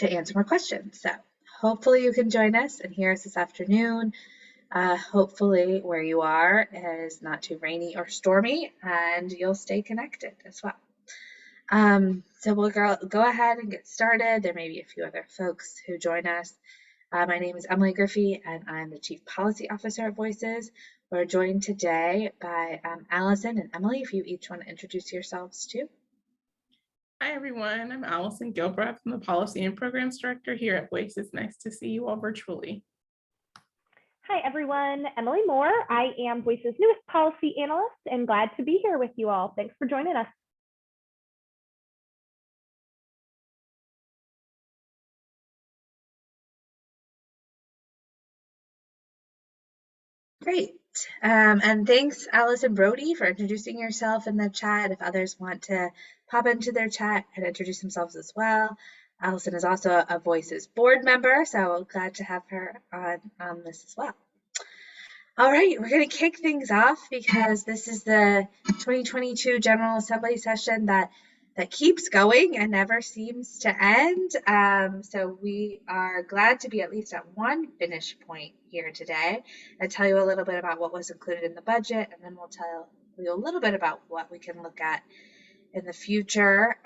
answer more questions. So hopefully you can join us and hear us this afternoon. Hopefully where you are is not too rainy or stormy and you'll stay connected as well. So we'll go ahead and get started. There may be a few other folks who join us. My name is Emily Griffey and I'm the Chief Policy Officer at Voices. We're joined today by Allison and Emily, if you each want to introduce yourselves too. Hi everyone, I'm Allison Gilbert. I'm the Policy and Programs Director here at Voices. Nice to see you all virtually. Hi everyone, Emily Moore. I am Voices' newest policy analyst and glad to be here with you all. Thanks for joining us. Great. And thanks, Allison Brody, for introducing yourself in the chat. If others want to pop into their chat and introduce themselves as well. Allison is also a Voices board member, so glad to have her on this as well. All right, we're going to kick things off because this is the 2022 General Assembly session that keeps going and never seems to end. So we are glad to be at least at one finish point here today and tell you a little bit about what was included in the budget, and then we'll tell you a little bit about what we can look at in the future.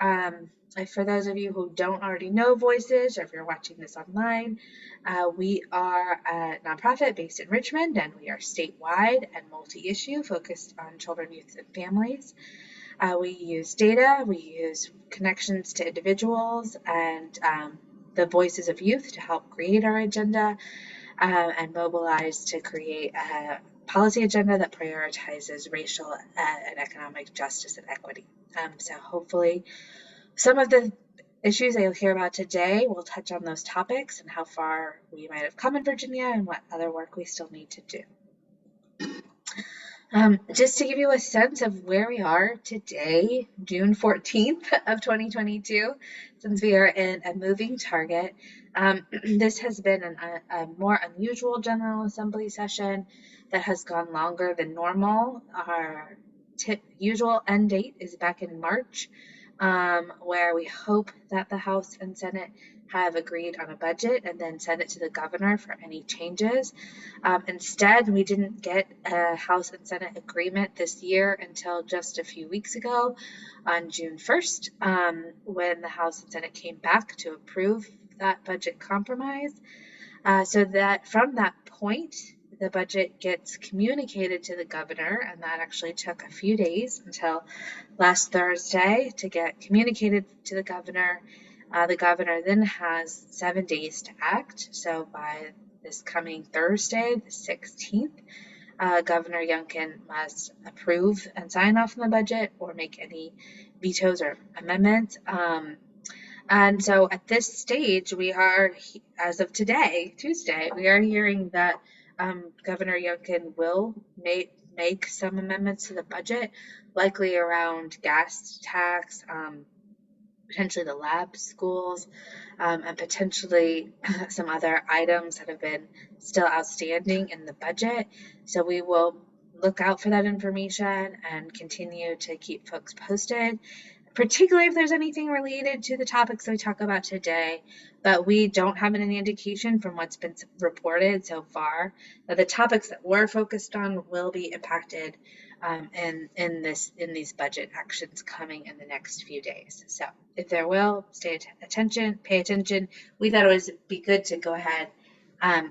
For those of you who don't already know Voices, or if you're watching this online, we are a nonprofit based in Richmond, and we are statewide and multi-issue, focused on children, youth, and families. We use data, we use connections to individuals and the voices of youth to help create our agenda and mobilize to create a policy agenda that prioritizes racial and economic justice and equity. So hopefully some of the issues that you'll hear about today will touch on those topics and how far we might have come in Virginia and what other work we still need to do. Just to give you a sense of where we are today, June 14th of 2022, since we are in a moving target, this has been a more unusual General Assembly session that has gone longer than normal. Our usual end date is back in March, where we hope that the House and Senate have agreed on a budget and then send it to the governor for any changes. Instead, we didn't get a House and Senate agreement this year until just a few weeks ago on June 1st, when the House and Senate came back to approve that budget compromise. So that from that point, the budget gets communicated to the governor, and that actually took a few days until last Thursday to get communicated to the governor. The governor then has 7 days to act. So by this coming Thursday, the 16th, Governor Youngkin must approve and sign off on the budget or make any vetoes or amendments. And so at this stage, we are, as of today, Tuesday, we are hearing that Governor Youngkin will make some amendments to the budget, likely around gas tax, potentially the lab schools, and potentially some other items that have been still outstanding in the budget. So we will look out for that information and continue to keep folks posted, particularly if there's anything related to the topics that we talk about today, but we don't have any indication from what's been reported so far that the topics that we're focused on will be impacted in these budget actions coming in the next few days. So if there will, pay attention. We thought it would be good to go ahead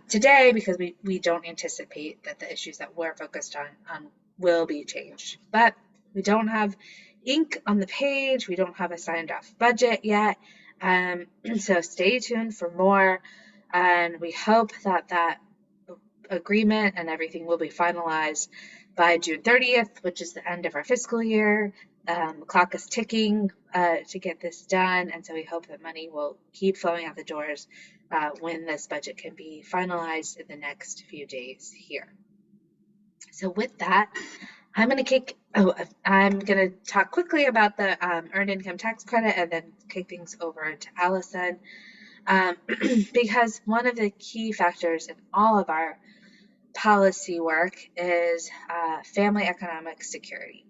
today because we don't anticipate that the issues that we're focused on will be changed. But we don't have ink on the page. We don't have a signed off budget yet. So stay tuned for more. And we hope that agreement and everything will be finalized by June 30th, which is the end of our fiscal year. The clock is ticking to get this done. And so we hope that money will keep flowing out the doors when this budget can be finalized in the next few days here. So with that, I'm going to talk quickly about the earned income tax credit and then kick things over to Allison, because one of the key factors in all of our policy work is family economic security.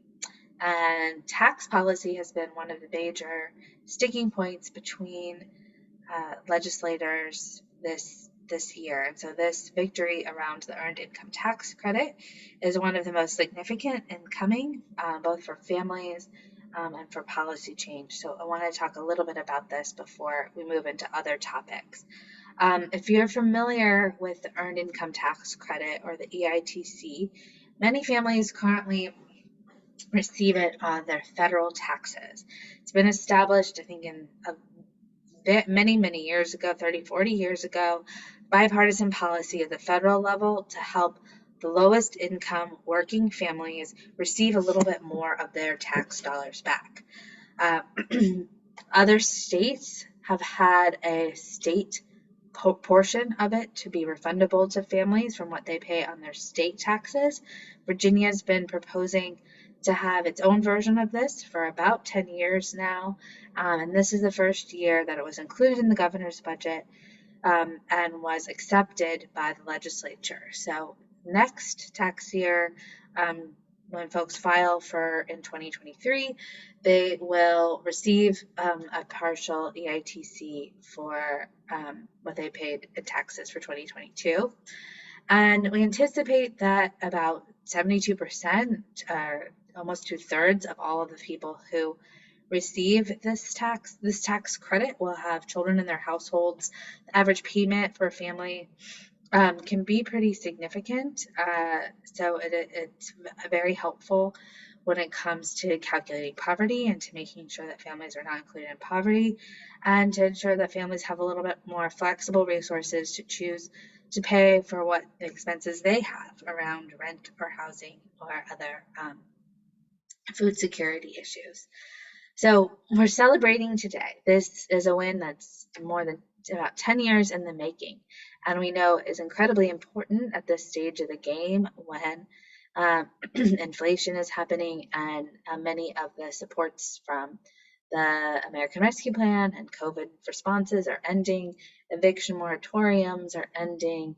And tax policy has been one of the major sticking points between legislators this year. And so this victory around the earned income tax credit is one of the most significant incoming, both for families and for policy change. So I want to talk a little bit about this before we move into other topics. If you're familiar with the earned income tax credit, or the EITC, many families currently receive it on their federal taxes. It's been established, I think, in many years ago, 30, 40 years ago, bipartisan policy at the federal level to help the lowest income working families receive a little bit more of their tax dollars back. Other states have had a state portion of it to be refundable to families from what they pay on their state taxes. Virginia's been proposing to have its own version of this for about 10 years now, and this is the first year that it was included in the governor's budget and was accepted by the legislature. So next tax year, when folks file for in 2023, they will receive a partial EITC for what they paid in taxes for 2022. And we anticipate that about 72%, or almost 2/3 of all of the people who receive this tax credit will have children in their households. The average payment for a family can be pretty significant. So it's very helpful when it comes to calculating poverty and to making sure that families are not included in poverty, and to ensure that families have a little bit more flexible resources to choose to pay for what expenses they have around rent or housing or other food security issues. So we're celebrating today. This is a win that's more than about 10 years in the making, and we know is incredibly important at this stage of the game when inflation is happening and many of the supports from the American Rescue Plan and COVID responses are ending, eviction moratoriums are ending,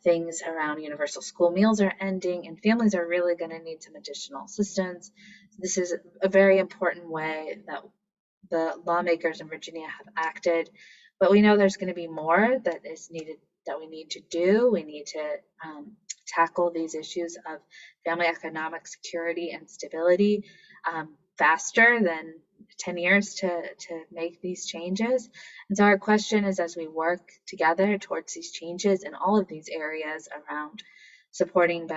things around universal school meals are ending, and families are really going to need some additional assistance. This is a very important way that the lawmakers in Virginia have acted, but we know there's going to be more that is needed, that we need to do. We need to tackle these issues of family economic security and stability faster than 10 years to make these changes. And so our question is, as we work together towards these changes in all of these areas around supporting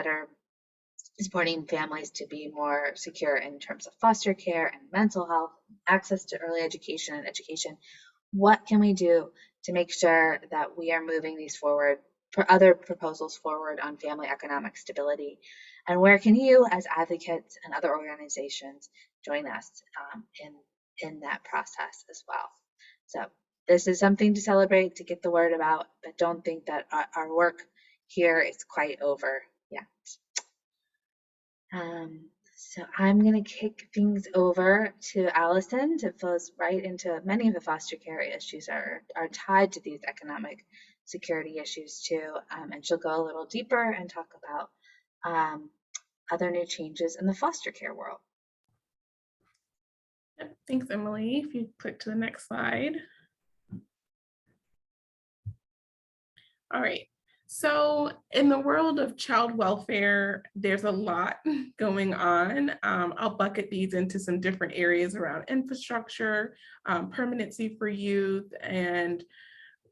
families to be more secure in terms of foster care and mental health, access to early education and education, what can we do to make sure that we are moving these forward, for other proposals forward on family economic stability? And where can you, as advocates and other organizations, join us in that process as well? So this is something to celebrate, to get the word about, but don't think that our work here is quite over yet. So I'm going to kick things over to Allison to flows right into many of the foster care issues are tied to these economic security issues too, and she'll go a little deeper and talk about other new changes in the foster care world. Thanks, Emily. If you click to the next slide. All right. So in the world of child welfare, there's a lot going on. I'll bucket these into some different areas around infrastructure, permanency for youth, and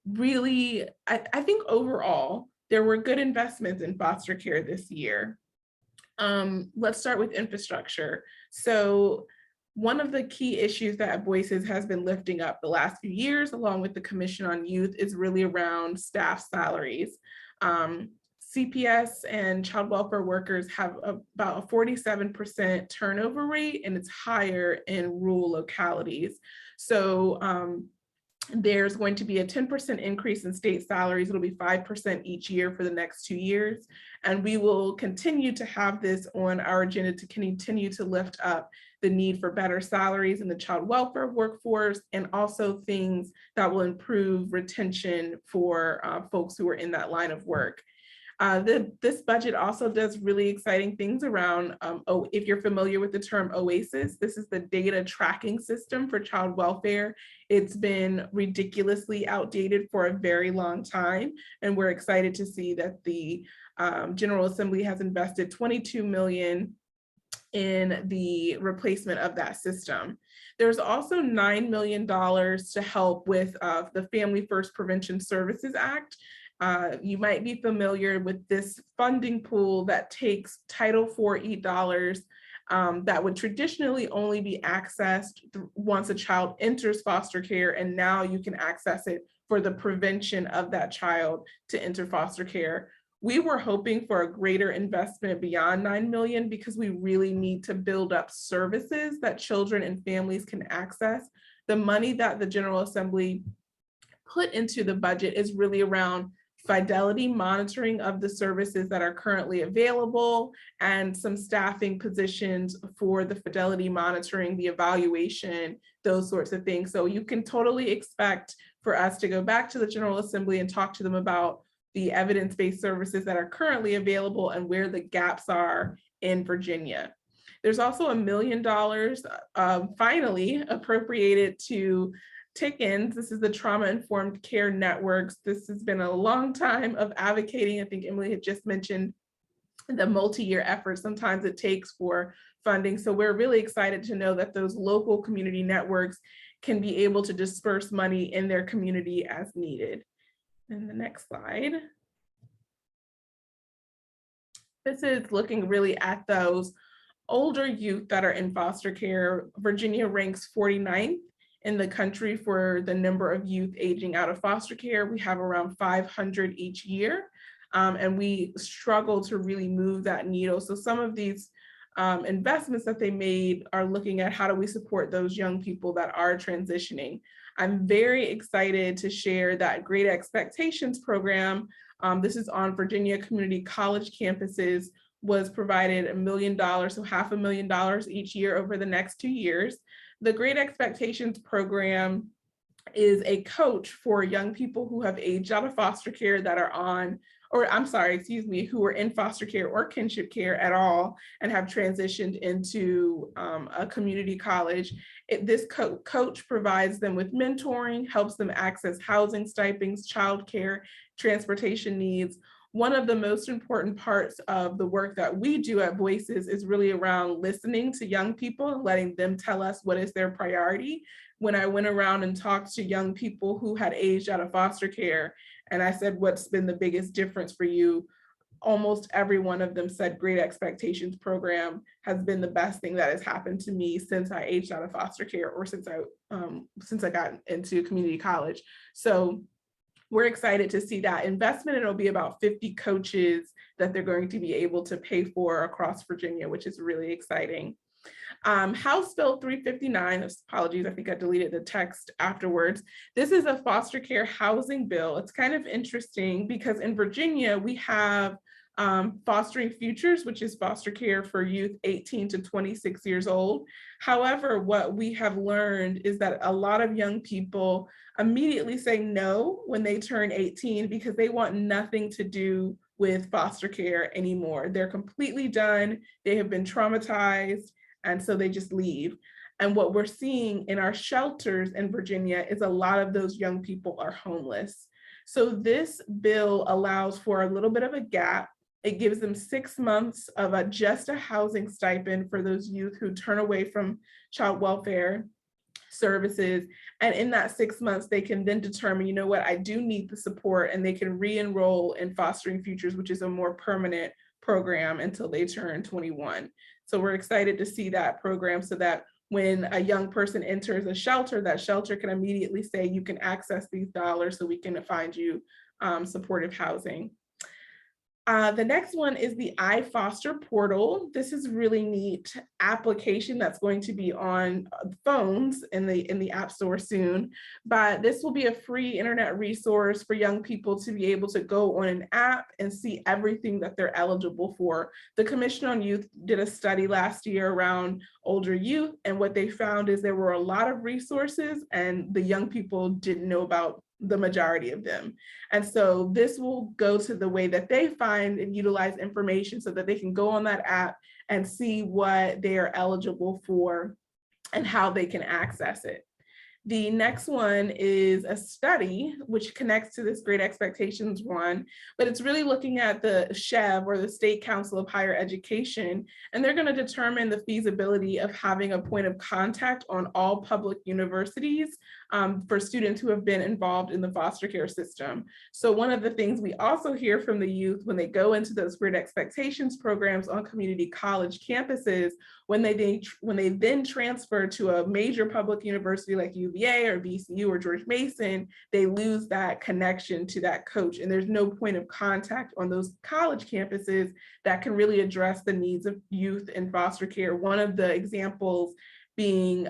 really, I think overall, there were good investments in foster care this year. Let's start with infrastructure. So one of the key issues that Voices has been lifting up the last few years, along with the Commission on Youth, is really around staff salaries. CPS and child welfare workers have about a 47% turnover rate, and it's higher in rural localities. So there's going to be a 10% increase in state salaries. It'll be 5% each year for the next 2 years. And we will continue to have this on our agenda to continue to lift up the need for better salaries in the child welfare workforce, and also things that will improve retention for folks who are in that line of work. This budget also does really exciting things around, if you're familiar with the term OASIS, this is the data tracking system for child welfare. It's been ridiculously outdated for a very long time, and we're excited to see that the General Assembly has invested $22 million in the replacement of that system. There's also $9 million to help with the Family First Prevention Services Act. You might be familiar with this funding pool that takes Title IV dollars that would traditionally only be accessed once a child enters foster care, and now you can access it for the prevention of that child to enter foster care. We were hoping for a greater investment beyond 9 million because we really need to build up services that children and families can access. The money that the General Assembly put into the budget is really around fidelity monitoring of the services that are currently available and some staffing positions for the fidelity monitoring, the evaluation, those sorts of things. So you can totally expect for us to go back to the General Assembly and talk to them about the evidence-based services that are currently available and where the gaps are in Virginia. There's also $1 million finally appropriated to TICINs. This is the Trauma-Informed Care Networks. This has been a long time of advocating. I think Emily had just mentioned the multi-year effort sometimes it takes for funding. So we're really excited to know that those local community networks can be able to disperse money in their community as needed. And the next slide. This is looking really at those older youth that are in foster care. Virginia ranks 49th in the country for the number of youth aging out of foster care. We have around 500 each year, and we struggle to really move that needle. So some of these investments that they made are looking at how do we support those young people that are transitioning. I'm very excited to share that Great Expectations program. This is on Virginia Community College campuses, was provided $1 million, so $500,000 each year over the next 2 years. The Great Expectations program is a coach for young people who have aged out of foster care that are on, or I'm sorry, excuse me, who are in foster care or kinship care at all and have transitioned into a community college. This coach provides them with mentoring, helps them access housing stipends, childcare, transportation needs. One of the most important parts of the work that we do at Voices is really around listening to young people and letting them tell us what is their priority. When I went around and talked to young people who had aged out of foster care, and I said, what's been the biggest difference for you? Almost every one of them said Great Expectations program has been the best thing that has happened to me since I aged out of foster care or since I got into community college. So we're excited to see that investment. It'll be about 50 coaches that they're going to be able to pay for across Virginia, which is really exciting. House Bill 359, apologies, I think I deleted the text afterwards. This is a foster care housing bill. It's kind of interesting because in Virginia, we have Fostering Futures, which is foster care for youth 18 to 26 years old. However, what we have learned is that a lot of young people immediately say no when they turn 18 because they want nothing to do with foster care anymore. They're completely done. They have been traumatized, and so they just leave. And what we're seeing in our shelters in Virginia is a lot of those young people are homeless. So this bill allows for a little bit of a gap. It gives them 6 months of just a housing stipend for those youth who turn away from child welfare services. And in that 6 months, they can then determine, you know what, I do need the support, and they can re-enroll in Fostering Futures, which is a more permanent program until they turn 21. So we're excited to see that program so that when a young person enters a shelter, that shelter can immediately say, you can access these dollars so we can find you supportive housing. The next one is the iFoster portal. This is really neat application that's going to be on phones in the App Store soon, but this will be a free internet resource for young people to be able to go on an app and see everything that they're eligible for. The Commission on Youth did a study last year around older youth, and what they found is there were a lot of resources and the young people didn't know about the majority of them. And so this will go to the way that they find and utilize information so that they can go on that app and see what they are eligible for and how they can access it. The next one is a study which connects to this Great Expectations one, but it's really looking at the SHEV, or the State Council of Higher Education, and they're going to determine the feasibility of having a point of contact on all public universities for students who have been involved in the foster care system. So one of the things we also hear from the youth when they go into those Great Expectations programs on community college campuses, when they then transfer to a major public university like UVA or VCU or George Mason, they lose that connection to that coach. And there's no point of contact on those college campuses that can really address the needs of youth in foster care. One of the examples being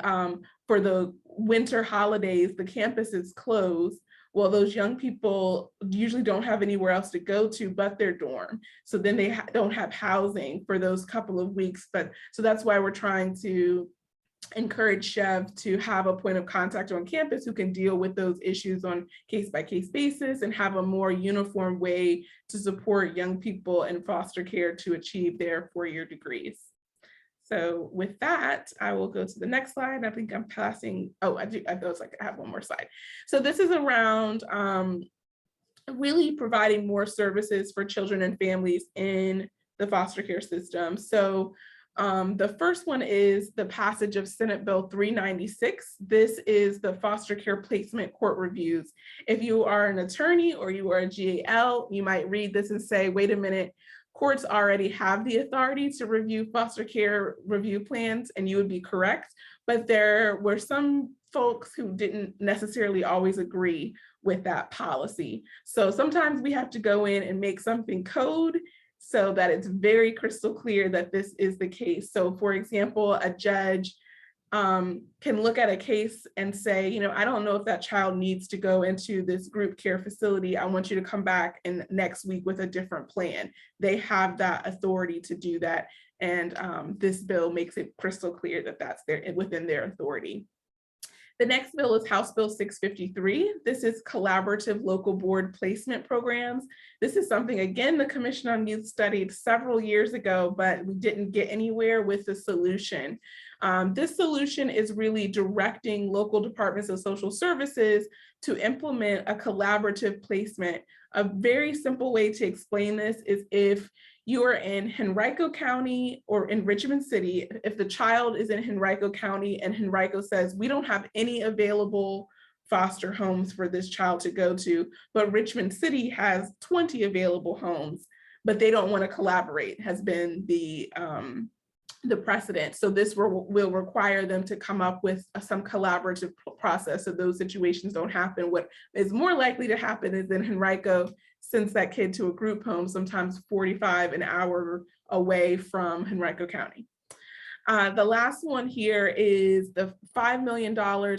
for the winter holidays, the campus is closed. Well, those young people usually don't have anywhere else to go to but their dorm. So then they don't have housing for those couple of weeks. So that's why we're trying to encourage SHEV to have a point of contact on campus who can deal with those issues on case-by-case basis and have a more uniform way to support young people in foster care to achieve their 4-year degrees. So with that, I will go to the next slide. I think I'm passing. Oh, I have one more slide. So this is around really providing more services for children and families in the foster care system. So the first one is the passage of Senate Bill 396. This is the foster care placement court reviews. If you are an attorney or you are a GAL, you might read this and say, wait a minute, courts already have the authority to review foster care review plans, and you would be correct. But there were some folks who didn't necessarily always agree with that policy. So sometimes we have to go in and make something code so that it's very crystal clear that this is the case. So for example, a judge can look at a case and say, you know, I don't know if that child needs to go into this group care facility. I want you to come back in next week with a different plan. They have that authority to do that. And this bill makes it crystal clear that that's within their authority. The next bill is House Bill 653. This is collaborative local board placement programs. This is something, again, the Commission on Youth studied several years ago, but we didn't get anywhere with the solution. This solution is really directing local departments of social services to implement a collaborative placement. A very simple way to explain this is if you are in Henrico County or in Richmond City, if the child is in Henrico County and Henrico says, we don't have any available foster homes for this child to go to, but Richmond City has 20 available homes, but they don't want to collaborate, has been the precedent. So this will require them to come up with some collaborative process so those situations don't happen. What is more likely to happen is in Henrico, sends that kid to a group home, sometimes 45 an hour away from Henrico County. The last one here is the $5 million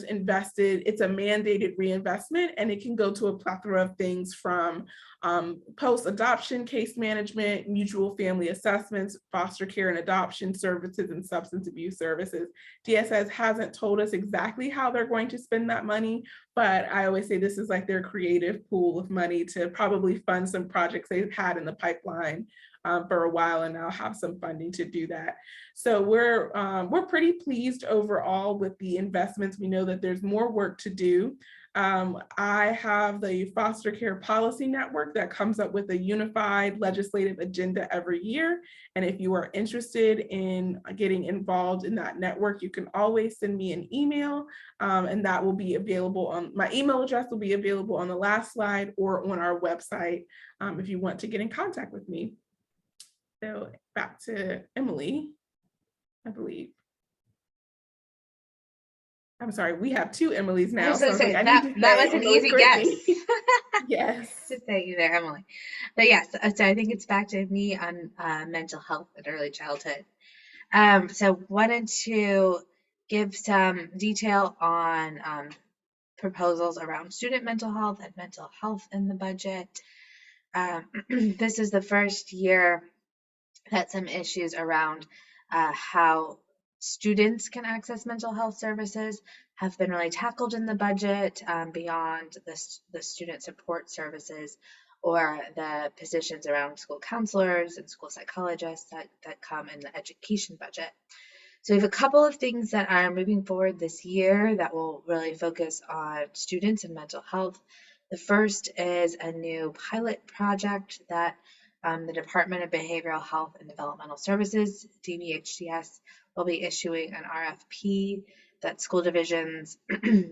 invested. It's a mandated reinvestment, and it can go to a plethora of things from post-adoption case management, mutual family assessments, foster care and adoption services, and substance abuse services. DSS hasn't told us exactly how they're going to spend that money, but I always say this is like their creative pool of money to probably fund some projects they've had in the pipeline for a while, and now have some funding to do that. So we're pretty pleased overall with the investments. We know that there's more work to do. I have the Foster Care Policy Network that comes up with a unified legislative agenda every year. And if you are interested in getting involved in that network, you can always send me an email, and that will be available on my email address will be available on the last slide or on our website if you want to get in contact with me. So back to Emily, I believe. I'm sorry, we have two Emilys now. I was going to say, I that was an easy guess. Yes. To say you there, Emily. But yes, so I think it's back to me on mental health and early childhood. So wanted to give some detail on proposals around student mental health and mental health in the budget. This is the first year that some issues around how students can access mental health services have been really tackled in the budget, beyond the student support services or the positions around school counselors and school psychologists that come in the education budget. So we have a couple of things that are moving forward this year that will really focus on students and mental health. The first is a new pilot project that the Department of Behavioral Health and Developmental Services, DBHDS, will be issuing an RFP that school divisions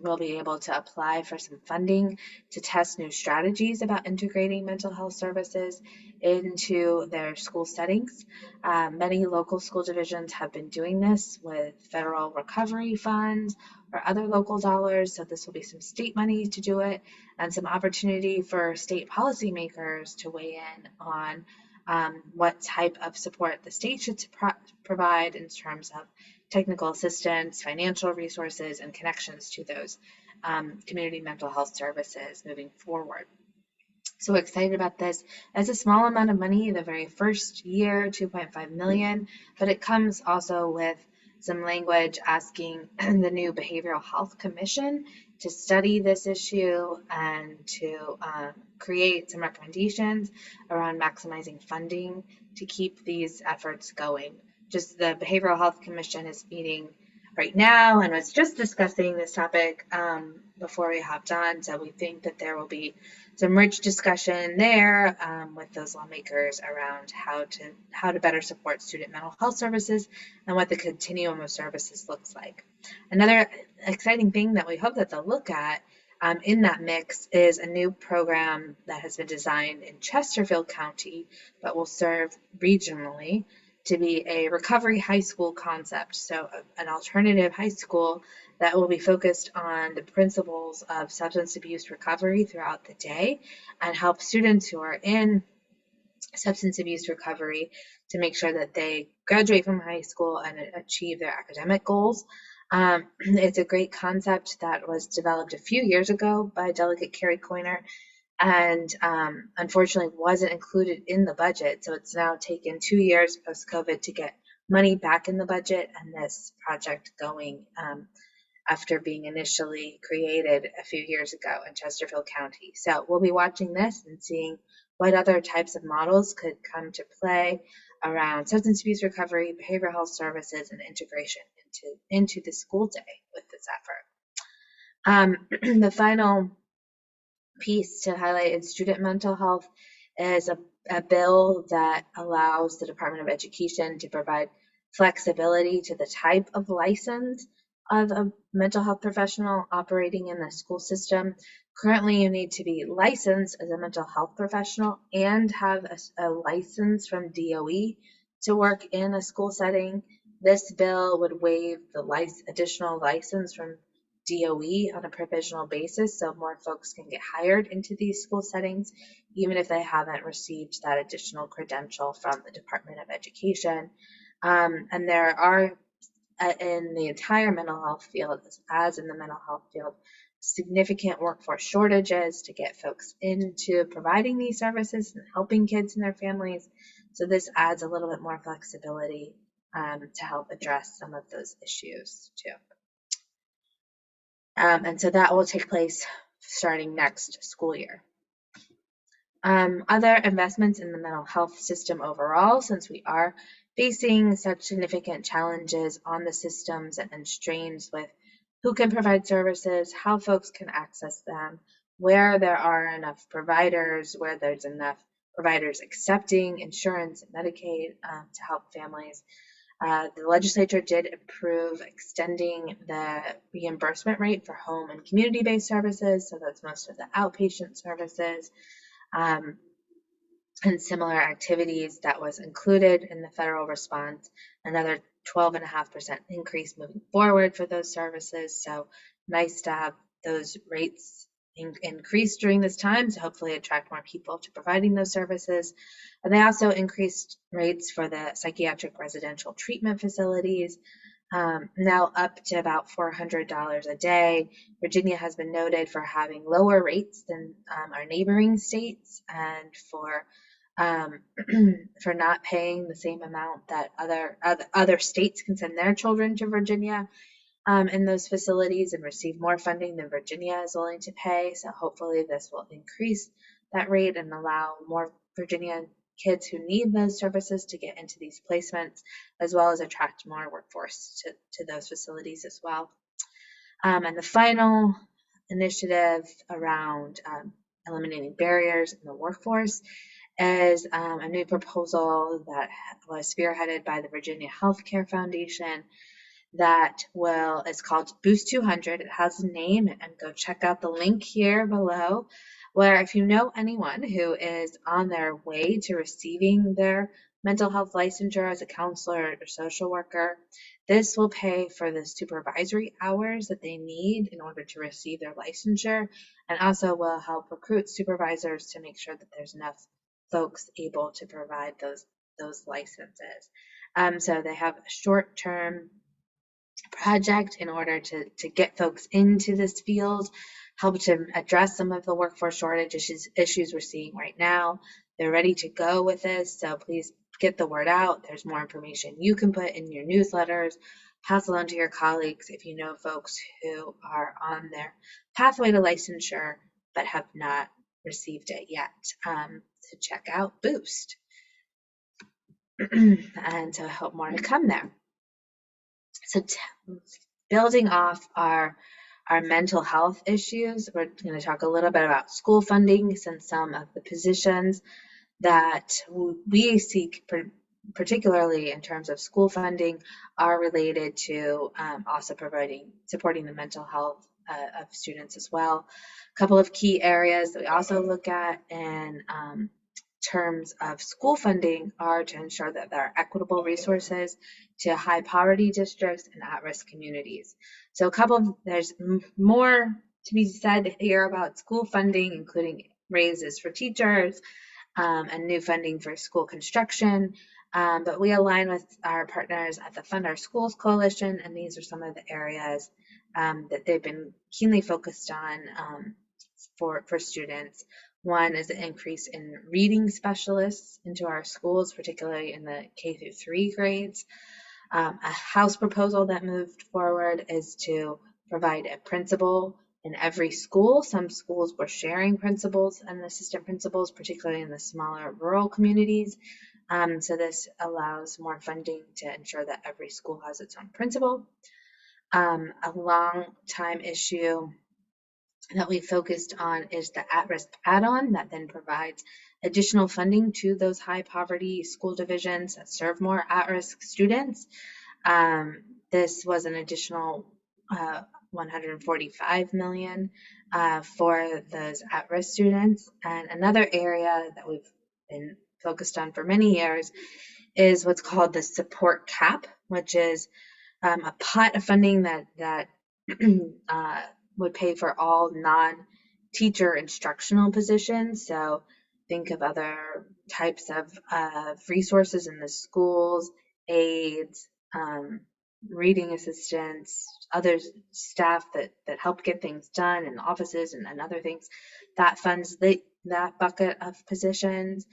will be able to apply for some funding to test new strategies about integrating mental health services into their school settings. Many local school divisions have been doing this with federal recovery funds or other local dollars, so this will be some state money to do it and some opportunity for state policymakers to weigh in on what type of support the state should provide in terms of technical assistance, financial resources, and connections to those community mental health services moving forward. So excited about this. It's a small amount of money the very first year, 2.5 million, but it comes also with some language asking the new Behavioral Health Commission to study this issue and to create some recommendations around maximizing funding to keep these efforts going. Just the Behavioral Health Commission is meeting right now and was just discussing this topic before we hopped on. So we think that there will be some rich discussion there with those lawmakers around how to better support student mental health services and what the continuum of services looks like. Another exciting thing that we hope that they'll look at in that mix is a new program that has been designed in Chesterfield County but will serve regionally to be a recovery high school concept. So an alternative high school that will be focused on the principles of substance abuse recovery throughout the day and help students who are in substance abuse recovery to make sure that they graduate from high school and achieve their academic goals. It's a great concept that was developed a few years ago by Delegate Carrie Coyner and unfortunately wasn't included in the budget. So it's now taken 2 years post-COVID to get money back in the budget and this project going after being initially created a few years ago in Chesterfield County. So we'll be watching this and seeing what other types of models could come to play around substance abuse recovery, behavioral health services, and integration into the school day with this effort. The final piece to highlight in student mental health is a bill that allows the Department of Education to provide flexibility to the type of license of a mental health professional operating in the school system. Currently, you need to be licensed as a mental health professional and have a license from DOE to work in a school setting. This bill would waive the additional license from DOE on a provisional basis, so more folks can get hired into these school settings, even if they haven't received that additional credential from the Department of Education. And there are, in the entire mental health field, as in the mental health field, significant workforce shortages to get folks into providing these services and helping kids and their families. So this adds a little bit more flexibility to help address some of those issues too. And so that will take place starting next school year. Other investments in the mental health system overall, since we are facing such significant challenges on the systems and strains with who can provide services, how folks can access them, where there are enough providers, where there's enough providers accepting insurance and Medicaid to help families. The legislature did approve extending the reimbursement rate for home and community-based services, so that's most of the outpatient services and similar activities that was included in the federal response, another 12.5% increase moving forward for those services. So nice to have those rates increase during this time to hopefully attract more people to providing those services. And they also increased rates for the psychiatric residential treatment facilities, now up to about $400 a day. Virginia has been noted for having lower rates than our neighboring states and for for not paying the same amount that other states can send their children to Virginia in those facilities and receive more funding than Virginia is willing to pay. So hopefully this will increase that rate and allow more Virginia kids who need those services to get into these placements, as well as attract more workforce to those facilities as well. And the final initiative around eliminating barriers in the workforce is a new proposal that was spearheaded by the Virginia Healthcare Foundation that is called Boost 200. It has a name, and go check out the link here below, where if you know anyone who is on their way to receiving their mental health licensure as a counselor or social worker, this will pay for the supervisory hours that they need in order to receive their licensure, and also will help recruit supervisors to make sure that there's enough folks able to provide those licenses. So they have a short-term project in order to get folks into this field, help to address some of the workforce shortage issues we're seeing right now. They're ready to go with this, so please get the word out. There's more information you can put in your newsletters, pass along to your colleagues if you know folks who are on their pathway to licensure but have not received it yet, to check out Boost. And so I hope more to come there. So building off our mental health issues, we're going to talk a little bit about school funding, since some of the positions that we seek, particularly in terms of school funding, are related to also supporting the mental health of students as well. A couple of key areas that we also look at in terms of school funding are to ensure that there are equitable resources to high poverty districts and at-risk communities. So there's more to be said here about school funding, including raises for teachers and new funding for school construction. But we align with our partners at the Fund Our Schools Coalition, and these are some of the areas that they've been keenly focused on for students. One is an increase in reading specialists into our schools, particularly in the K through 3 grades. A House proposal that moved forward is to provide a principal in every school. Some schools were sharing principals and assistant principals, particularly in the smaller rural communities. So this allows more funding to ensure that every school has its own principal. A long time issue that we focused on is the at-risk add-on that then provides additional funding to those high poverty school divisions that serve more at-risk students. This was an additional $145 million for those at-risk students. And another area that we've been focused on for many years is what's called the support cap, which is a pot of funding that would pay for all non-teacher instructional positions. So think of other types of resources in the schools, aides, reading assistants, other staff that help get things done in offices and other things. That funds that bucket of positions.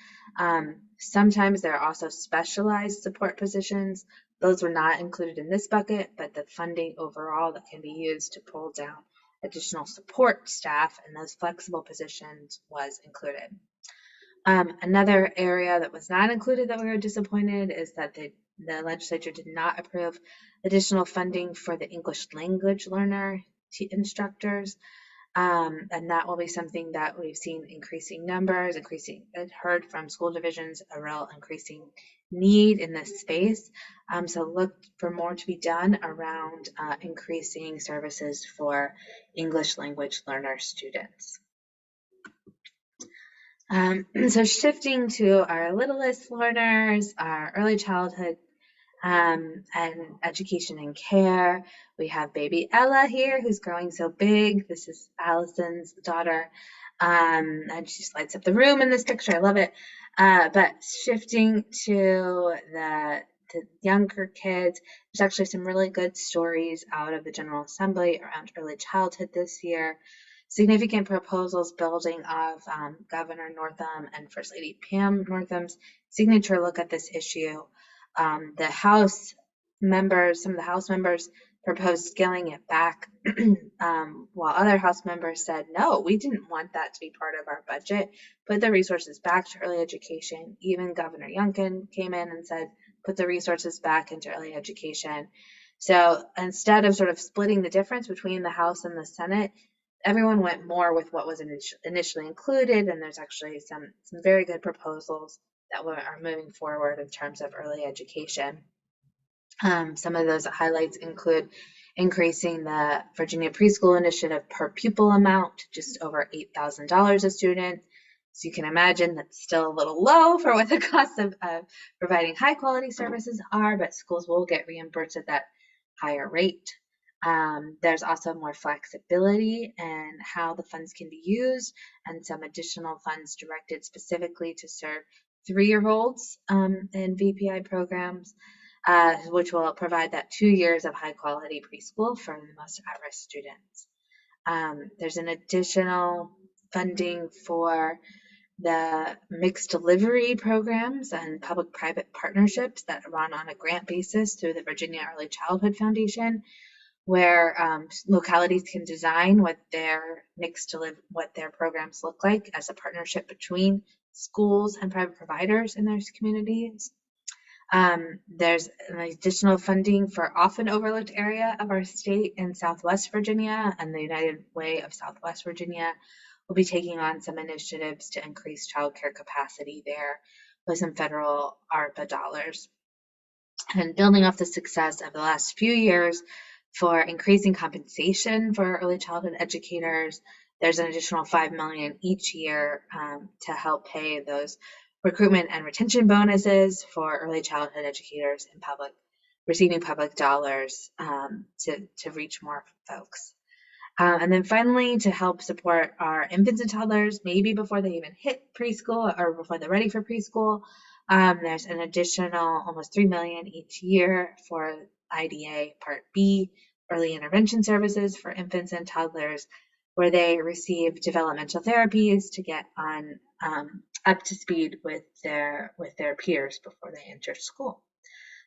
Sometimes there are also specialized support positions. Those were not included in this bucket, but the funding overall that can be used to pull down additional support staff and those flexible positions was included. Another area that was not included that we were disappointed is that the legislature did not approve additional funding for the English language learner instructors. And that will be something that we've seen increasing numbers, heard from school divisions, a real increasing need in this space. So look for more to be done around increasing services for English language learner students. So shifting to our littlest learners, our early childhood and education and care. We have baby Ella here, who's growing so big. This is Allison's daughter, and she just lights up the room in this picture. I love it. But shifting to the younger kids, there's actually some really good stories out of the General Assembly around early childhood this year. significant proposals building off Governor Northam and First Lady Pam Northam's signature look at this issue. Some of the House members proposed scaling it back, while other House members said, no, we didn't want that to be part of our budget. Put the resources back to early education. Even Governor Youngkin came in and said, put the resources back into early education. So instead of sort of splitting the difference between the House and the Senate, everyone went more with what was initially included, and there's actually some very good proposals that are moving forward in terms of early education. Some of those highlights include increasing the Virginia Preschool Initiative per pupil amount to just over $8,000 a student. So you can imagine that's still a little low for what the cost of providing high quality services are, but schools will get reimbursed at that higher rate. There's also more flexibility in how the funds can be used, and some additional funds directed specifically to serve 3-year-olds in VPI programs, which will provide that 2 years of high quality preschool for the most at-risk students. There's an additional funding for the mixed delivery programs and public-private partnerships that run on a grant basis through the Virginia Early Childhood Foundation, where localities can design what their programs look like as a partnership between schools and private providers in their communities. There's an additional funding for often overlooked area of our state in Southwest Virginia, and the United Way of Southwest Virginia will be taking on some initiatives to increase childcare capacity there with some federal ARPA dollars. And building off the success of the last few years for increasing compensation for early childhood educators, there's an additional $5 million each year to help pay those recruitment and retention bonuses for early childhood educators and receiving public dollars to reach more folks. And then finally, to help support our infants and toddlers, maybe before they even hit preschool or before they're ready for preschool, there's an additional almost $3 million each year for IDA Part B, early intervention services for infants and toddlers, where they receive developmental therapies to get on up to speed with their peers before they enter school.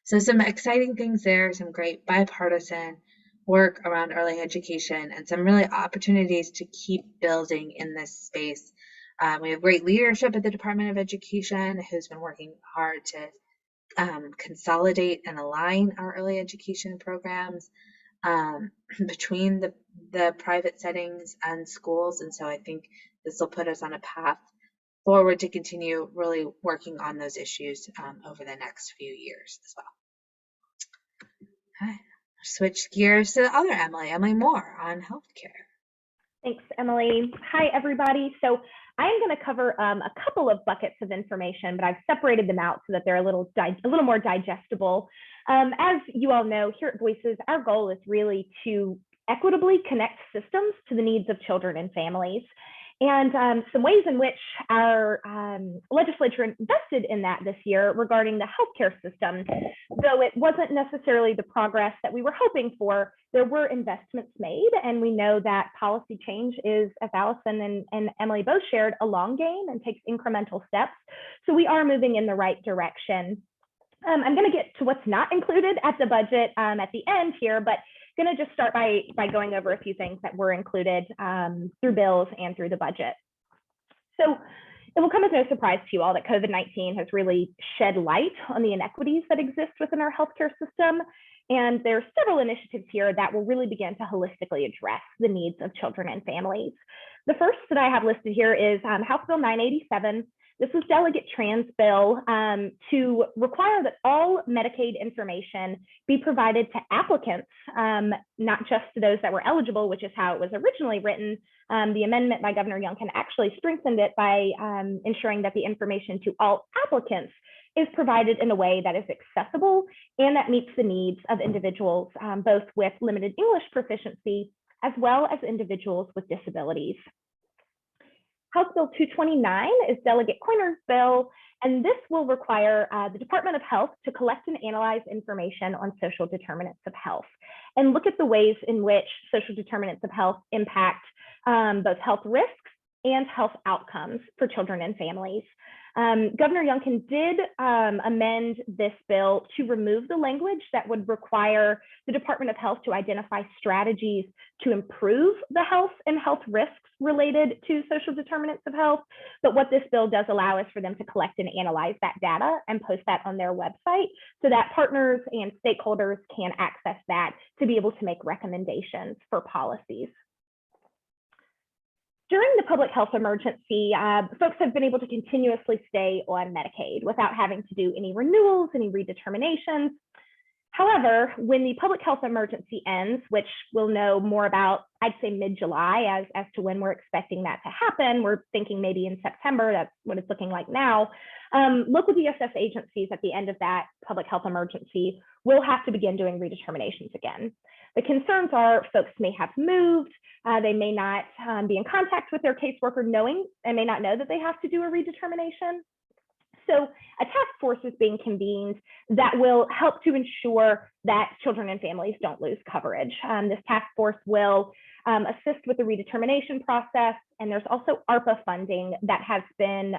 So some exciting things there, some great bipartisan work around early education, and some really opportunities to keep building in this space. We have great leadership at the Department of Education who's been working hard to consolidate and align our early education programs between the private settings and schools. And so I think this will put us on a path forward to continue really working on those issues over the next few years as well. Okay. Switch gears to the other Emily Moore on healthcare. Thanks, Emily. Hi, everybody. So I'm going to cover a couple of buckets of information, but I've separated them out so that they're a little more digestible. As you all know, here at Voices, our goal is really to equitably connect systems to the needs of children and families. And some ways in which our legislature invested in that this year regarding the healthcare system, though it wasn't necessarily the progress that we were hoping for, there were investments made. And we know that policy change is, as Allison and Emily both shared, a long game and takes incremental steps. So we are moving in the right direction. I'm going to get to what's not included at the budget at the end here, but going to just start by going over a few things that were included through bills and through the budget. So it will come as no surprise to you all that COVID-19 has really shed light on the inequities that exist within our healthcare system. And there are several initiatives here that will really begin to holistically address the needs of children and families. The first that I have listed here is House Bill 987. This was Delegate Tran's bill to require that all Medicaid information be provided to applicants, not just to those that were eligible, which is how it was originally written. The amendment by Governor Youngkin actually strengthened it by ensuring that the information to all applicants is provided in a way that is accessible and that meets the needs of individuals, both with limited English proficiency, as well as individuals with disabilities. House Bill 229 is Delegate Coiner's bill, and this will require the Department of Health to collect and analyze information on social determinants of health. and look at the ways in which social determinants of health impact both health risks and health outcomes for children and families. Governor Youngkin did amend this bill to remove the language that would require the Department of Health to identify strategies to improve the health and health risks related to social determinants of health. But what this bill does allow is for them to collect and analyze that data and post that on their website so that partners and stakeholders can access that to be able to make recommendations for policies. During the public health emergency, folks have been able to continuously stay on Medicaid without having to do any renewals, any redeterminations. However, when the public health emergency ends, which we'll know more about, I'd say mid-July as to when we're expecting that to happen, we're thinking maybe in September, that's what it's looking like now, local DSS agencies at the end of that public health emergency will have to begin doing redeterminations again. The concerns are folks may have moved, they may not be in contact with their caseworker knowing and may not know that they have to do a redetermination. So a task force is being convened that will help to ensure that children and families don't lose coverage. This task force will assist with the redetermination process, and there's also ARPA funding that has been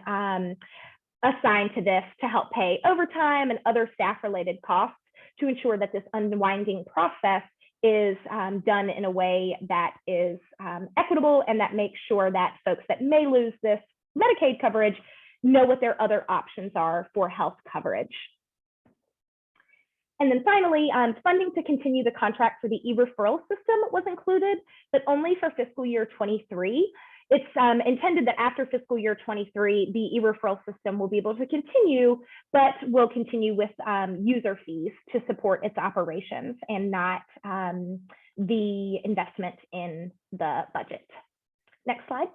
assigned to this to help pay overtime and other staff-related costs to ensure that this unwinding process is done in a way that is equitable and that makes sure that folks that may lose this Medicaid coverage know what their other options are for health coverage. And then finally, funding to continue the contract for the e-referral system was included, but only for fiscal year 23. It's intended that after fiscal year 23, the e-referral system will be able to continue, but will continue with user fees to support its operations and not the investment in the budget. Next slide.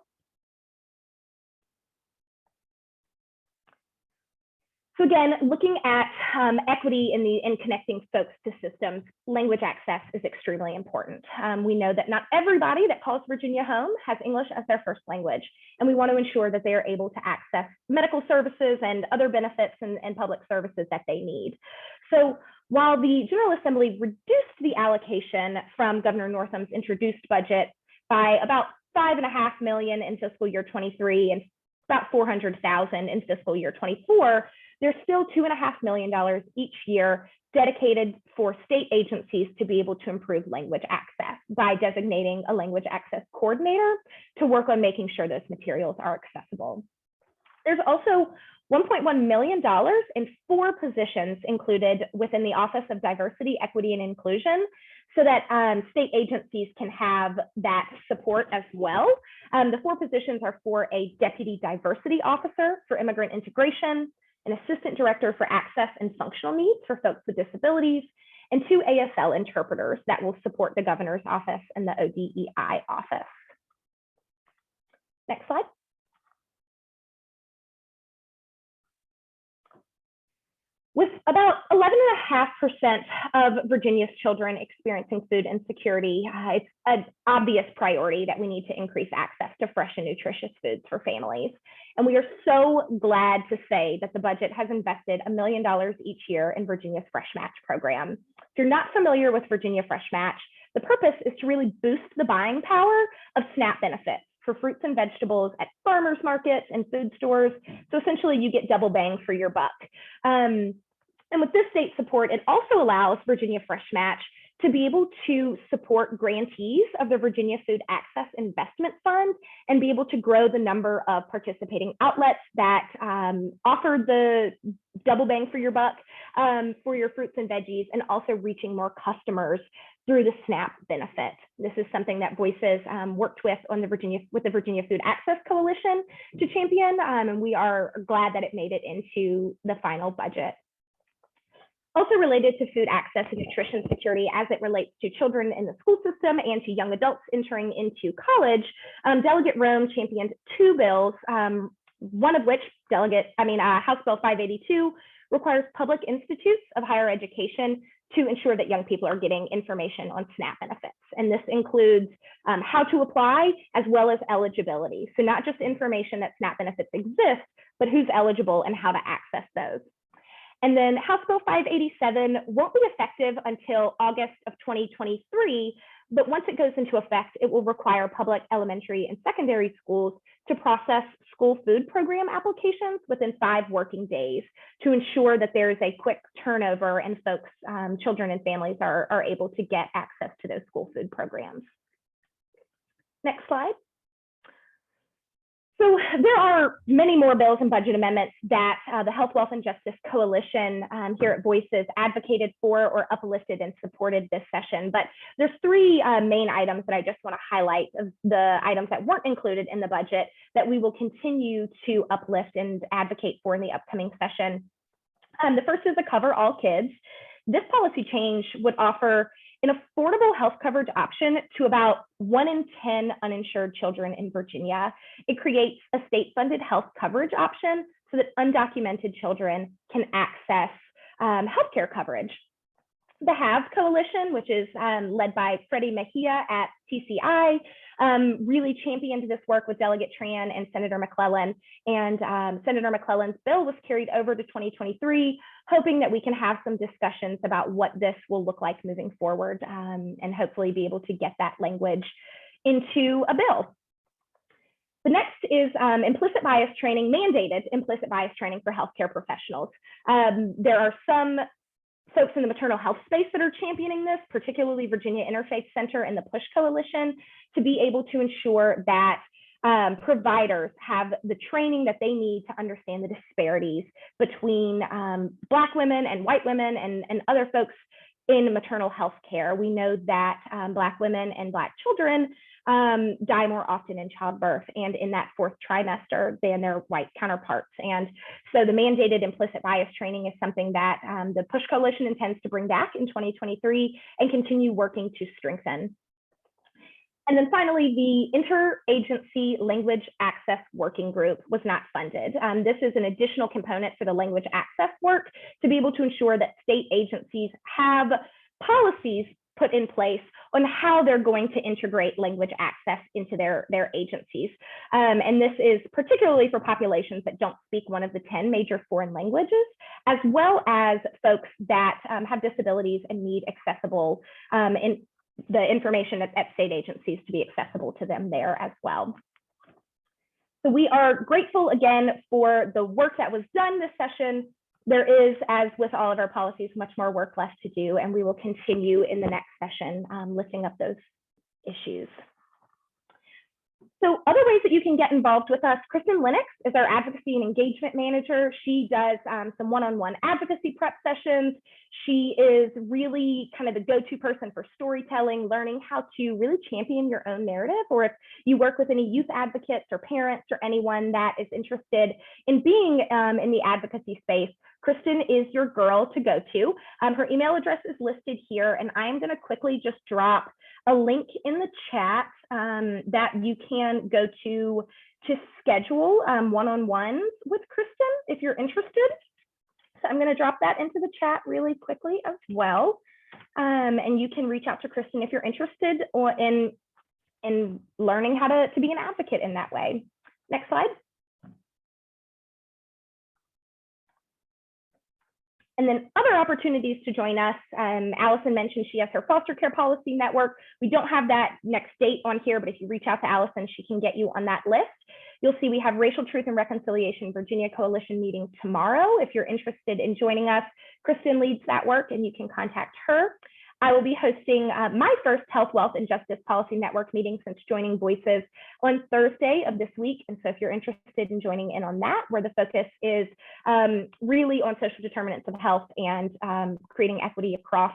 So again, looking at equity in connecting folks to systems, language access is extremely important. We know that not everybody that calls Virginia home has English as their first language, and we want to ensure that they are able to access medical services and other benefits and public services that they need. So while the General Assembly reduced the allocation from Governor Northam's introduced budget by about $5.5 million in fiscal year 23 and about $400,000 in fiscal year 24, there's still $2.5 million each year dedicated for state agencies to be able to improve language access by designating a language access coordinator to work on making sure those materials are accessible. There's also $1.1 million in 4 positions included within the Office of Diversity, Equity, and Inclusion so that state agencies can have that support as well. The 4 positions are for a Deputy Diversity Officer for Immigrant Integration, an Assistant Director for Access and Functional Needs for folks with disabilities, and 2 ASL interpreters that will support the Governor's Office and the ODEI office. Next slide. With about 11.5% of Virginia's children experiencing food insecurity, it's an obvious priority that we need to increase access to fresh and nutritious foods for families. And we are so glad to say that the budget has invested $1 million each year in Virginia's Fresh Match program. If you're not familiar with Virginia Fresh Match, the purpose is to really boost the buying power of SNAP benefits for fruits and vegetables at farmers markets and food stores. So essentially you get double bang for your buck. And with this state support, it also allows Virginia Fresh Match to be able to support grantees of the Virginia Food Access Investment Fund and be able to grow the number of participating outlets that offer the double bang for your buck for your fruits and veggies, and also reaching more customers through the SNAP benefit. This is something that Voices worked with on the Virginia Food Access Coalition to champion, and we are glad that it made it into the final budget. Also related to food access and nutrition security as it relates to children in the school system and to young adults entering into college, Delegate Rome championed 2 bills, one of which House Bill 582 requires public institutes of higher education to ensure that young people are getting information on SNAP benefits. And this includes how to apply as well as eligibility. So not just information that SNAP benefits exist, but who's eligible and how to access those. And then House Bill 587 won't be effective until August of 2023, but once it goes into effect, it will require public elementary and secondary schools to process school food program applications within 5 working days to ensure that there is a quick turnover and folks, children and families are able to get access to those school food programs. Next slide. So there are many more bills and budget amendments that the Health, Wealth, and Justice Coalition here at Voices advocated for or uplifted and supported this session. But there's 3 main items that I just want to highlight of the items that weren't included in the budget that we will continue to uplift and advocate for in the upcoming session. The first is the Cover All Kids. This policy change would offer an affordable health coverage option to about 1 in 10 uninsured children in Virginia. It creates a state-funded health coverage option so that undocumented children can access healthcare coverage. The HAVE Coalition, which is led by Freddie Mejia at TCI, really championed this work with Delegate Tran and Senator McClellan. And Senator McClellan's bill was carried over to 2023, hoping that we can have some discussions about what this will look like moving forward, and hopefully be able to get that language into a bill. The next is implicit bias training, mandated implicit bias training for healthcare professionals. There are some folks in the maternal health space that are championing this, particularly Virginia Interfaith Center and the PUSH Coalition, to be able to ensure that providers have the training that they need to understand the disparities between Black women and white women and other folks in maternal health care. We know that Black women and Black children die more often in childbirth and in that 4th trimester than their white counterparts. And so the mandated implicit bias training is something that the PUSH Coalition intends to bring back in 2023 and continue working to strengthen. And then finally, the Interagency Language Access Working Group was not funded. This is an additional component for the language access work to be able to ensure that state agencies have policies put in place on how they're going to integrate language access into their agencies. And this is particularly for populations that don't speak one of the 10 major foreign languages, as well as folks that have disabilities and need accessible in the information at state agencies to be accessible to them there as well. So we are grateful again for the work that was done this session. There is, as with all of our policies, much more work left to do, and we will continue in the next session lifting up those issues. So other ways that you can get involved with us, Kristen Lennox is our advocacy and engagement manager. She does some one-on-one advocacy prep sessions. She is really kind of the go-to person for storytelling, learning how to really champion your own narrative, or if you work with any youth advocates or parents or anyone that is interested in being in the advocacy space, Kristen is your girl to go to. Her email address is listed here, and I'm going to quickly just drop a link in the chat that you can go to schedule one-on-ones with Kristen if you're interested. So I'm going to drop that into the chat really quickly as well. And you can reach out to Kristen if you're interested in learning how to be an advocate in that way. Next slide. And then other opportunities to join us. Allison mentioned she has her foster care policy network. We don't have that next date on here, but if you reach out to Allison, she can get you on that list. You'll see we have Racial Truth and Reconciliation Virginia Coalition meeting tomorrow. If you're interested in joining us, Kristen leads that work and you can contact her. I will be hosting my first Health, Wealth, and Justice Policy Network meeting since joining Voices on Thursday of this week. And so if you're interested in joining in on that, where the focus is really on social determinants of health and creating equity across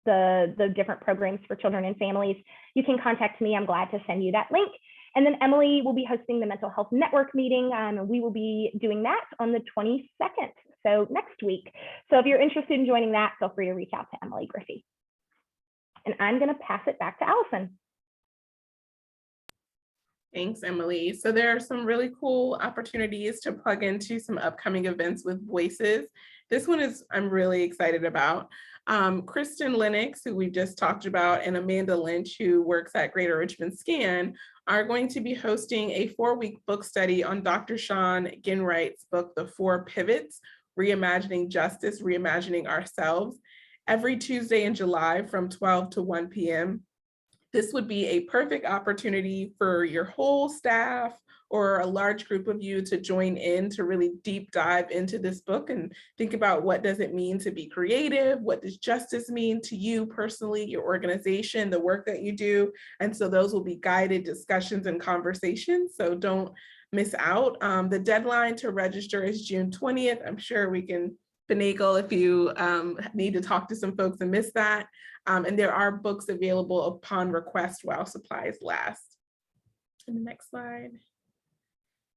the different programs for children and families, you can contact me. I'm glad to send you that link. And then Emily will be hosting the Mental Health Network meeting, and we will be doing that on the 22nd, so next week. So if you're interested in joining that, feel free to reach out to Emily Griffey. And I'm going to pass it back to Allison. Thanks, Emily. So there are some really cool opportunities to plug into some upcoming events with Voices. This one is I'm really excited about. Kristen Lennox, who we just talked about, and Amanda Lynch, who works at Greater Richmond SCAN, are going to be hosting a 4-week book study on Dr. Sean Ginwright's book, The 4 Pivots, Reimagining Justice, Reimagining Ourselves, every Tuesday in July from 12 to 1 p.m. This would be a perfect opportunity for your whole staff or a large group of you to join in to really deep dive into this book and think about what does it mean to be creative? What does justice mean to you personally, your organization, the work that you do? And so those will be guided discussions and conversations. So don't miss out. The deadline to register is June 20th. I'm sure we can finagle if you need to talk to some folks and miss that. And there are books available upon request while supplies last. And the next slide.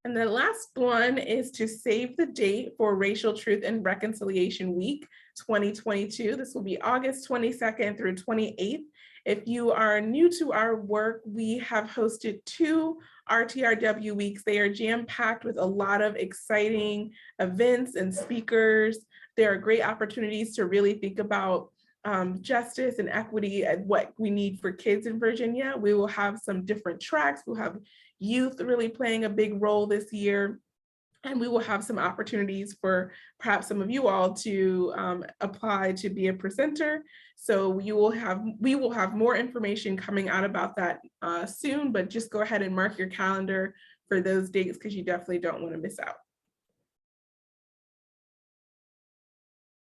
And the last one is to save the date for Racial Truth and Reconciliation Week 2022. This will be August 22nd through 28th. If you are new to our work, we have hosted 2 RTRW weeks. They are jam-packed with a lot of exciting events and speakers. There are great opportunities to really think about justice and equity and what we need for kids in Virginia. We will have some different tracks. We'll have youth really playing a big role this year. And we will have some opportunities for perhaps some of you all to apply to be a presenter. So we will have more information coming out about that soon, but just go ahead and mark your calendar for those dates because you definitely don't want to miss out.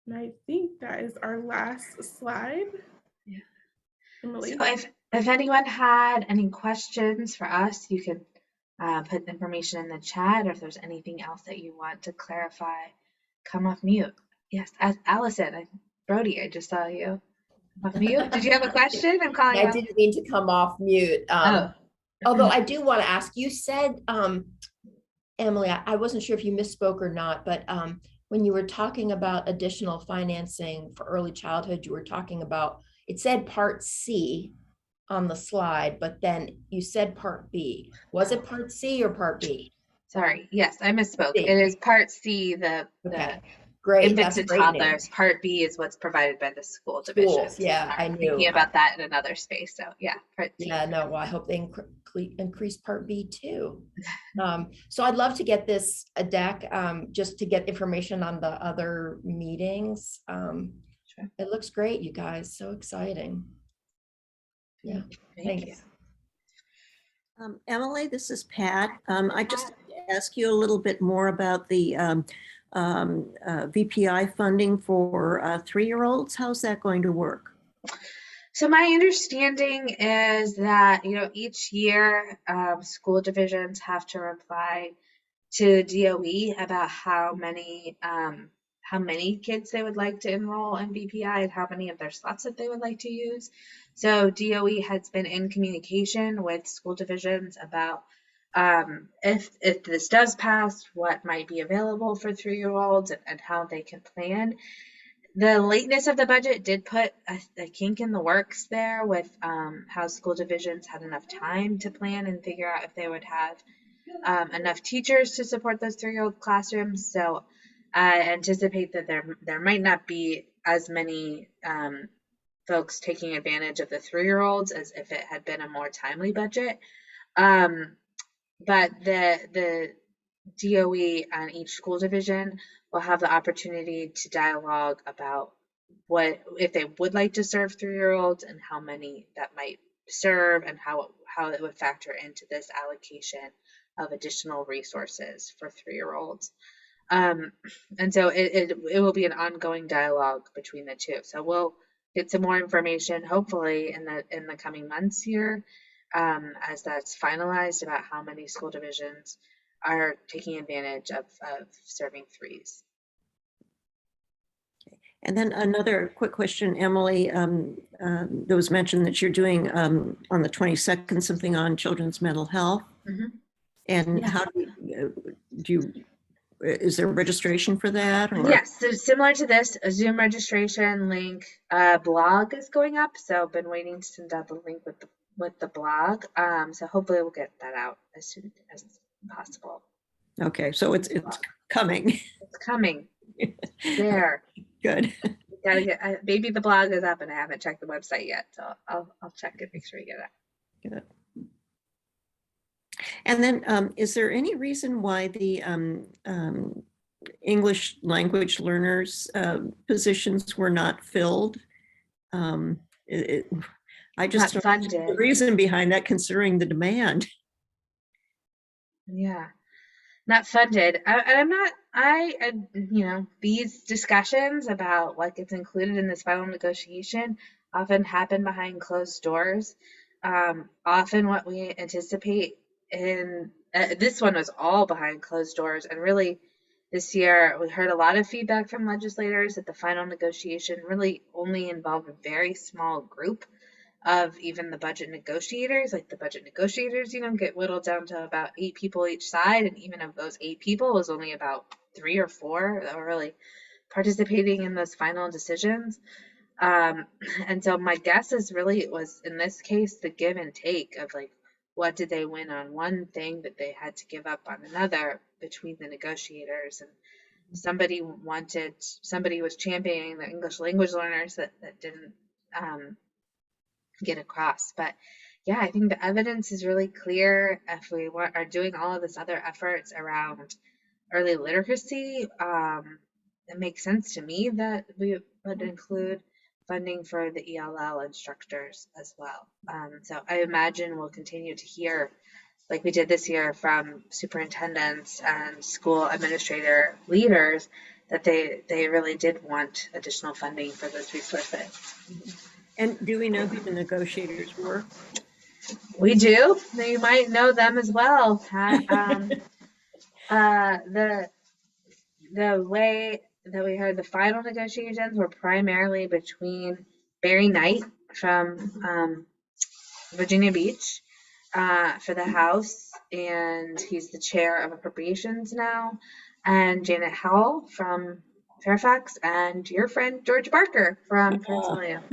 And I think that is our last slide. Yeah. Emily. So if anyone had any questions for us, you can put information in the chat, or if there's anything else that you want to clarify, come off mute. Yes, Allison, Brody, I just saw you off mute. Did you have a question? I'm calling. I didn't mean to come off mute. Although I do want to ask, you said, Emily, I wasn't sure if you misspoke or not, but when you were talking about additional financing for early childhood, you were talking about, it said Part C on the slide, but then you said Part B. Was it Part C or Part B? Sorry, yes, I misspoke. C. It is Part C, the Great. infants That's and great toddlers. news. Part B is what's provided by the school division. Schools, yeah, I knew. Thinking about that in another space, so yeah, Part C. Yeah, no, well, I hope they increase Part B too. So I'd love to get this a deck just to get information on the other meetings. Sure. It looks great, you guys. So exciting. Yeah, Thank you. Emily, this is Pat. I just ask you a little bit more about the VPI funding for 3-year-olds. How's that going to work? So my understanding is that, each year school divisions have to reply to DOE about how many kids they would like to enroll in VPI and how many of their slots that they would like to use. So DOE has been in communication with school divisions about if this does pass, what might be available for 3-year-olds and how they can plan. The lateness of the budget did put a kink in the works there with how school divisions had enough time to plan and figure out if they would have enough teachers to support those 3-year-old classrooms. So I anticipate that there might not be as many folks taking advantage of the 3-year-olds as if it had been a more timely budget. But the DOE and each school division will have the opportunity to dialogue about what if they would like to serve 3-year-olds and how many that might serve and how it would factor into this allocation of additional resources for 3-year-olds. And so it will be an ongoing dialogue between the two. So we'll get some more information hopefully in the coming months here as that's finalized about how many school divisions are taking advantage of serving 3s. And then another quick question, Emily. There was mentioned that you're doing on the 22nd something on children's mental health. Mm-hmm. And how is there registration for that? Or? Yes, so similar to this, a Zoom registration link blog is going up. So I've been waiting to send out the link with the blog. So hopefully we'll get that out as soon as possible. Okay, so it's coming. It's coming. There. Good. Gotta get. Maybe the blog is up, and I haven't checked the website yet, so I'll check it. Make sure you get it. Good. And then, is there any reason why the English language learners positions were not filled. I just Not don't see the funded. reason behind that, considering the demand. Yeah. Not funded. These discussions about what gets included in this final negotiation often happen behind closed doors. Often what we anticipate in this one was all behind closed doors. And really this year, we heard a lot of feedback from legislators that the final negotiation really only involved a very small group of even the budget negotiators. Like the budget negotiators, get whittled down to about 8 people each side. And even of those 8 people, it was only about 3 or 4 that were really participating in those final decisions. And so my guess is really it was, in this case, the give and take of like, what did they win on one thing that they had to give up on another between the negotiators. And somebody was championing the English language learners that didn't get across. But yeah, I think the evidence is really clear. If we are doing all of this other efforts around early literacy, it makes sense to me that we would include funding for the ELL instructors as well. So I imagine we'll continue to hear, like we did this year, from superintendents and school administrator leaders that they really did want additional funding for those resources. And do we know who the negotiators were? We do. You might know them as well. The way that we heard the final negotiations were primarily between Barry Knight from Virginia Beach for the House, and he's the chair of appropriations now, and Janet Howell from Fairfax, and your friend George Barker from Prince William.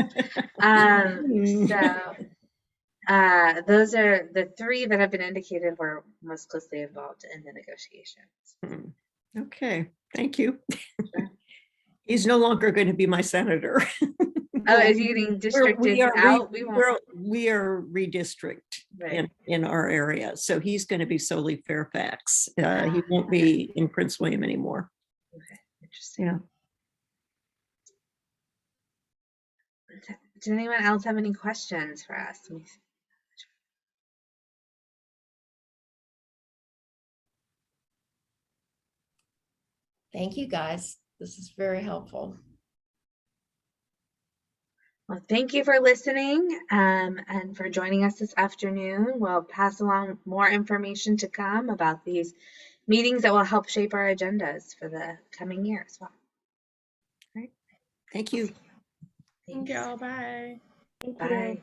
Those are the 3 that have been indicated were most closely involved in the negotiations. Okay, thank you. He's no longer going to be my senator. Oh, is he getting districted out? We are redistrict in our area. So he's going to be solely Fairfax. He won't be in Prince William anymore. Okay, interesting. Yeah. Does anyone else have any questions for us? Thank you, guys. This is very helpful. Well, thank you for listening and for joining us this afternoon. We'll pass along more information to come about these meetings that will help shape our agendas for the coming year as well. Great. Thank you. Thank y'all. Bye. Thank Bye. you.